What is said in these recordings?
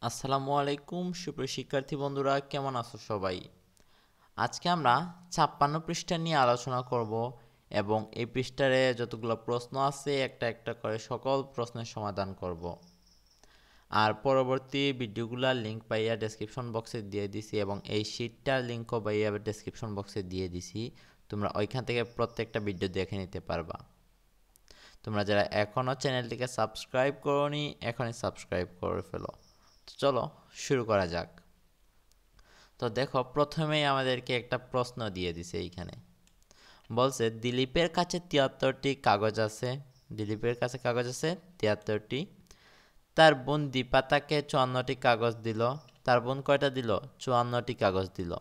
আসসালামু আলাইকুম সুপ্রিয় শিক্ষার্থী বন্ধুরা, কেমন আছো সবাই? আজকে আমরা 56 পৃষ্ঠা নিয়ে আলোচনা করব এবং এই পৃষ্ঠারে যতগুলো প্রশ্ন আছে একটা একটা করে সকল প্রশ্নের সমাধান করব। আর পরবর্তী ভিডিওগুলোর লিংক পাইয়া ডেসক্রিপশন বক্সে দিয়ে দিছি এবং এই শীটটার লিংকও পাইয়া ডেসক্রিপশন বক্সে দিয়ে দিছি। তোমরা ওইখান থেকে প্রত্যেকটা ভিডিও দেখে নিতে পারবা। তোমরা যারা এখনও চ্যানেলটিকে সাবস্ক্রাইব করোনি এখনই সাবস্ক্রাইব করে ফেলো। তো চলো শুরু করা যাক। তো দেখো, প্রথমেই আমাদেরকে একটা প্রশ্ন দিয়ে দিছে এইখানে। বলছে দিলীপের কাছে 73টি কাগজ আছে। দিলীপের কাছে কাগজ আছে 73টি। তার বোন দীপা তাকে 54টি কাগজ দিল। তার বোন কয়টা দিল? 54টি কাগজ দিল।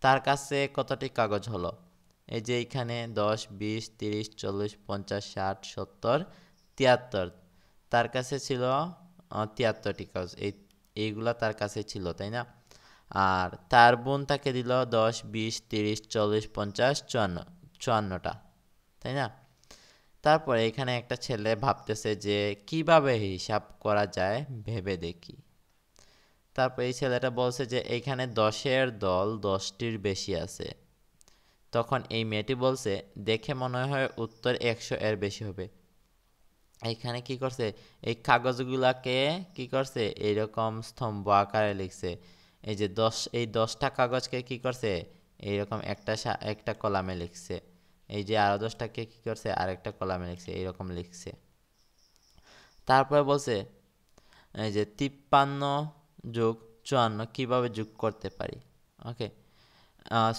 তার কাছে কতটি কাগজ হলো? এই যে এইখানে 10, 20, 30, 40, 50, 60, 70, 73। তার কাছে ছিল 73টি কাগজ। এইগুলা তার কাছে ছিল, তাই না? আর তার বোন তাকে দিল 10, 20, 30, 40, 50, 54টা, তাই না? তারপরে এখানে একটা ছেলে ভাবতেছে যে কিভাবে হিসাব করা যায় ভেবে দেখি। তারপর এই ছেলেটা বলছে যে এইখানে 10-এর দল 10টির বেশি আছে। তখন এই মেয়েটি বলছে দেখে মনে হয় উত্তর 100 এর বেশি হবে। এইখানে কি করছে, এই কাগজগুলাকে কি করছে, এইরকম স্তম্ভ আকারে লিখছে। এই যে 10টা কাগজকে কি করছে, এইরকম একটা কলামে লিখছে। এই যে আরো 10টাকে কি করছে, আরেকটা কলামে লিখছে, এইরকম লিখছে। তারপরে বলছে এই যে 53 যোগ 54 কিভাবে যোগ করতে পারি। ওকে,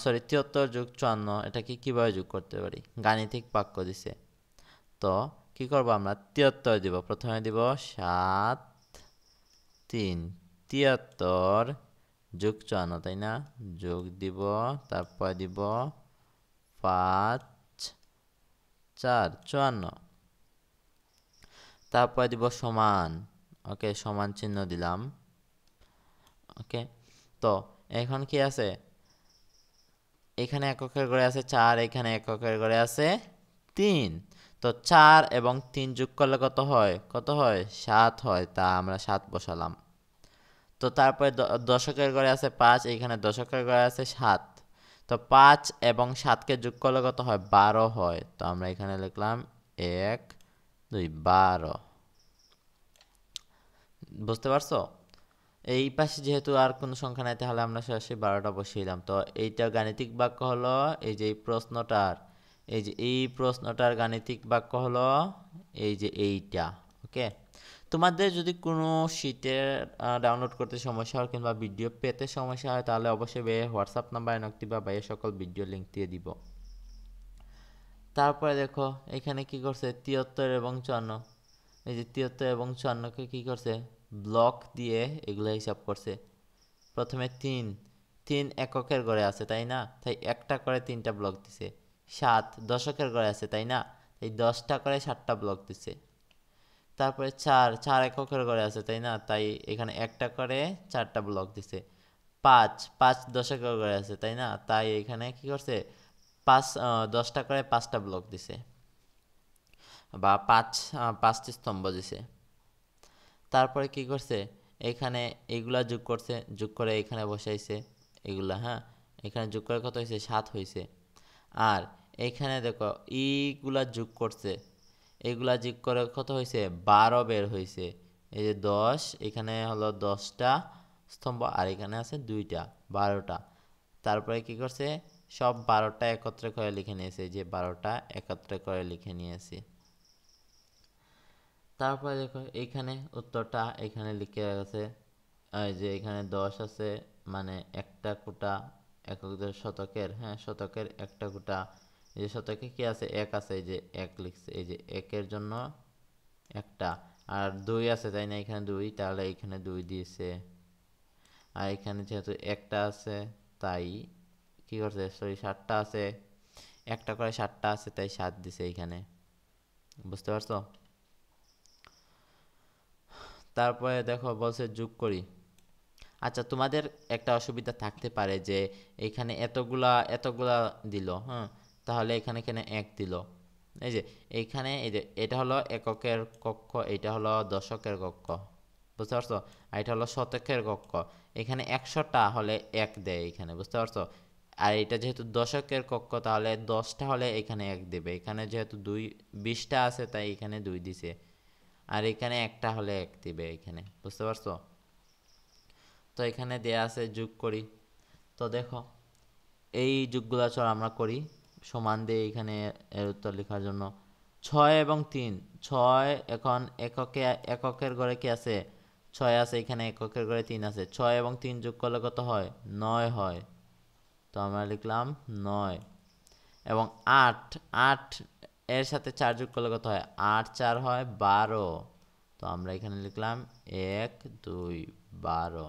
সরি, 73 যোগ 54 এটাকে কিভাবে যোগ করতে পারি, গাণিতিক বাক্য দিছে। তো কি করব, আমরা 73 দিব। প্রথমে দিব 7, 3, 73 যোগ 54, তাই না? যোগ দিব, তারপর দিব 5, 4, 54, তারপর দিব সমান। ওকে, সমান চিহ্ন দিলাম। ওকে, তো এখন কি আছে, এখানে এককের ঘরে আছে 4, এখানে এককের ঘরে আছে 3। তো 4 এবং 3 যোগ করলে কত হয়? কত হয়? 7 হয়। তা আমরা 7 বসালাম। তো তারপরে দশকের ঘরে আছে 5, এখানে দশকের ঘরে আছে 7। তো 5 এবং 7কে যোগ করলে কত হয়? 12 হয়। তো আমরা এখানে লিখলাম 1, 2, 12। বুঝতে পারছো? এই পাশে যেহেতু আর কোনো সংখ্যা নাই, তাহলে আমরা সরাসরি 12টা বসিয়ে দিলাম। তো এইটা গাণিতিক বাক্য হলো, এই যে এই প্রশ্নটার, এই প্রশ্নটার গাণিতিক বাক্য হলো এই যে এইটা। ওকে, তোমাদের যদি কোনো শীটের ডাউনলোড করতে সমস্যা হয় কিংবা ভিডিও পেতে সমস্যা হয়, তাহলে অবশ্যই ভাইয়ের হোয়াটসঅ্যাপ নাম্বারে নক দিবা, ভাইয়ের সকল ভিডিও লিঙ্ক দিয়ে দিব। তারপরে দেখো এখানে কি করছে, 73 এবং 54। এই যে 73 এবং 54কে কি করছে, ব্লক দিয়ে এগুলো হিসাব করছে। প্রথমে 3, 3 এককের ঘরে আছে, তাই না? তাই একটা করে 3টা ব্লক দিছে। 7 দশকের ঘরে আছে, তাই না? তাই 10টা করে 7টা ব্লক দিছে। তারপরে 4, 4 এককের ঘরে আছে, তাই না? তাই এখানে একটা করে 4টা ব্লক দিছে। 5, 5 দশকের ঘরে আছে, তাই না? তাই এখানে কি করছে, 10টা করে 5টা ব্লক দিছে, বা 5টি স্তম্ভ দিছে। তারপরে কি করছে, এখানে এইগুলা যোগ করছে, যোগ করে এখানে বসাইছে এগুলা। হ্যাঁ, এখানে যোগ করে কত হয়েছে? 7 হয়েছে। আর এইখানে দেখো এইগুলা যোগ করছে, এইগুলা যোগ করে কত হয়েছে? 12 বের হয়েছে। এই যে 10, এখানে হলো 10টা স্তম্ভ আর এখানে আছে 2টা, 12টা। তারপরে কি করছে, সব 12টা একত্রে করে লিখে নিয়েছে। এই যে 12টা একত্রে করে লিখে নিয়েছি। তারপরে দেখো এইখানে উত্তরটা এখানে লিখে আছে। এই যে এখানে 10 আছে, মানে একটা কোটা এককদের শতকের। হ্যাঁ, শতকের একটা কোটা। এই যে শতকে কি আছে? 1 আছে, এই যে 1 লিখছে। এই যে 1-এর জন্য একটা। আর 2 আছে, তাই না? এখানে 2, তাহলে এখানে 2 দিয়েছে। আর এখানে যেহেতু একটা আছে, তাই কি করছে, সরি 7টা আছে, একটা করে 7টা আছে, তাই 7 দিছে এইখানে। বুঝতে পারছো? তারপরে দেখো বলছে যোগ করি। আচ্ছা, তোমাদের একটা অসুবিধা থাকতে পারে যে এখানে এতগুলা এতগুলা দিল। হ্যাঁ, তাহলে এখানে এখানে 1 দিল। এই যে এইখানে এই যে এটা হলো এককের কক্ষ, এটা হলো দশকের কক্ষ। বুঝতে পারছো? আর এটা হলো শতকের কক্ষ, এখানে 100টা হলে 1 দেয় এখানে, বুঝতে পারছো? আর এটা যেহেতু দশকের কক্ষ তাহলে 10টা হলে এখানে 1 দেবে, এখানে যেহেতু 20টা আছে তাই এখানে 2 দিছে, আর এখানে একটা হলে 1 দিবে এখানে, বুঝতে পারছো? তো এখানে দেয়া আছে, যোগ করি। তো দেখো এই যোগগুলা চল আমরা করি, সমান দিয়ে এখানে এর উত্তর লেখার জন্য। 6 এবং 3, 6 এখন এককের ঘরে কি আছে? 6 আছে, এখানে এককের ঘরে 3 আছে, 6 এবং 3 যোগ করলে কত হয়? 9 হয়। তো আমরা লিখলাম 9। এবং 8, 8 এর সাথে 4 যোগ করলে কত হয়? 8 4 হয় 12। তো আমরা এখানে লিখলাম 1 2 12।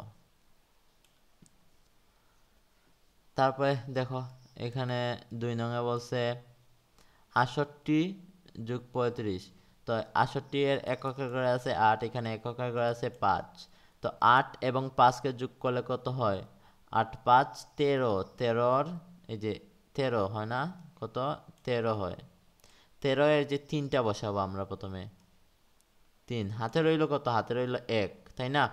তারপরে দেখো এখানে 2 নঙে বলছে 68 + 35। তো 68 এর এককের ঘরে আছে 8, এখানে এককের ঘরে আছে 5। তো 8 এবং 5কে যোগ করলে কত হয়? 8 5 13, 13 এই যে 13 হয় না, কত? 13 হয়। 13 এর যে 3টা বসাবো আমরা প্রথমে, 3 হাতে রইল কত? হাতে রইল 1, তাই না?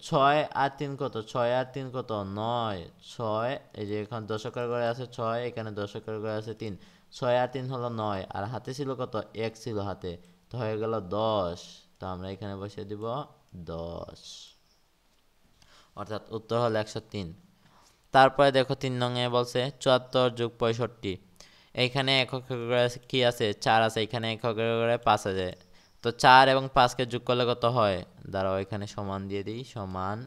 6 আর 3 কত? 6 আর 3 কত? 9। 6 এই যে এখানে দশকের ঘরে আছে 6, এখানে দশকের ঘরে আছে 3, 6 আর 3 হলো 9, আর হাতে ছিল কত? 1 ছিল হাতে, তো হয়ে গেল 10। তো আমরা এখানে বসিয়ে দিব 10, অর্থাৎ উত্তর হলো 103। তারপরে দেখো 3 নঙে বলছে 74 + 65। এইখানে এককের ঘরে কি আছে? 4 আছে, এখানে এককের ঘরে 5 আছে। তো 4 এবং 5কে যোগ করলে কত হয়? দাঁড়াও এখানে সমান দিয়ে দিই, সমান।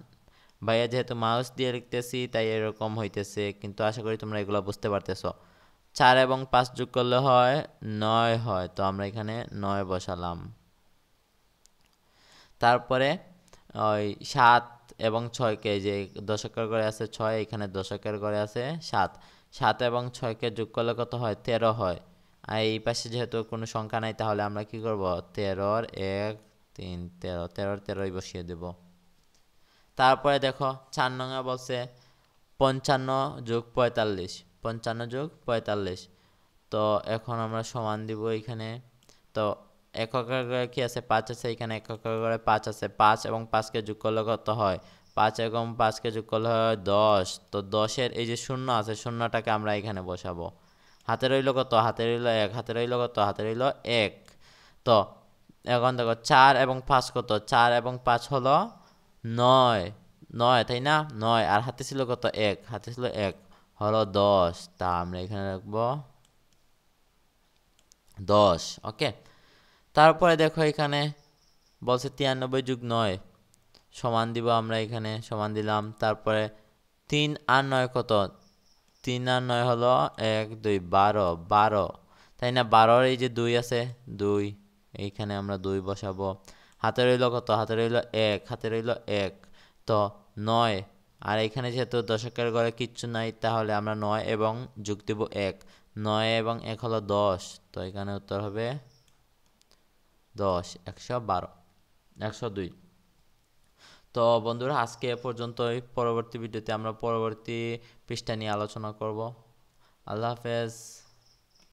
ভাইয়া যেহেতু মাউস দিয়ে লিখতেছি তাই এরকম হইতেছে, কিন্তু আশা করি তোমরা এগুলো বুঝতে পারতেছো। 4 এবং 5 যোগ করলে হয় 9 হয়, তো আমরা এখানে 9 বসালাম। তারপরে ওই 7 এবং 6কে, যে দশকের ঘরে আছে 6, এখানে দশকের ঘরে আছে 7, 7 এবং 6কে যোগ করলে কত হয়? 13 হয়। আর এই পাশে যেহেতু কোনো সংখ্যা নাই তাহলে আমরা কি করব? 13 1 3 13, 13 13ই বসিয়ে দেব। তারপরে দেখো 4 নঙে বলছে 55 + 45, 55 + 45। তো এখন আমরা সমান দিব এখানে। তো এককের ঘরে কি আছে? 5 আছে, এখানে এককের ঘরে 5 আছে, 5 এবং 5কে যোগ করলে কত হয়? 5 এবং 5কে যোগ করলে হয় 10। তো 10-এর এই যে শূন্য আছে, শূন্যটাকে আমরা এখানে বসাবো। হাতে রইল কত? হাতে রইল 1, হাতে রইল কত? হাতে রইল 1। তো এখন দেখো 4 এবং 5 কত? 4 এবং 5 হলো 9, 9 তাই না? 9, আর হাতে ছিল কত? 1, হাতে ছিল 1, হলো 10। তা আমরা এখানে রাখবো 10। ওকে। তারপরে দেখো এখানে বলছে 93 + 9, সমান দিব আমরা এখানে, সমান দিলাম। তারপরে 3 আর 9 কত? 3 আর 9 হলো 1 2 12, 12 তাই না? 12-র এই যে 2 আছে, 2, এইখানে আমরা 2 বসাবো। হাতে রইল কত? হাতে রইল 1, হাতে রইল 1। তো 9, আর এখানে যেহেতু দশকের ঘরে কিচ্ছু নাই তাহলে আমরা 9 এবং যোগ দিব 1, 9 এবং 1 হলো 10। তো এখানে উত্তর হবে 10, 112, 102। তো বন্ধুরা আজকে এ পর্যন্তই, পরবর্তী ভিডিওতে আমরা পরবর্তী পৃষ্ঠা নিয়ে আলোচনা করব। আল্লাহ হাফেজ।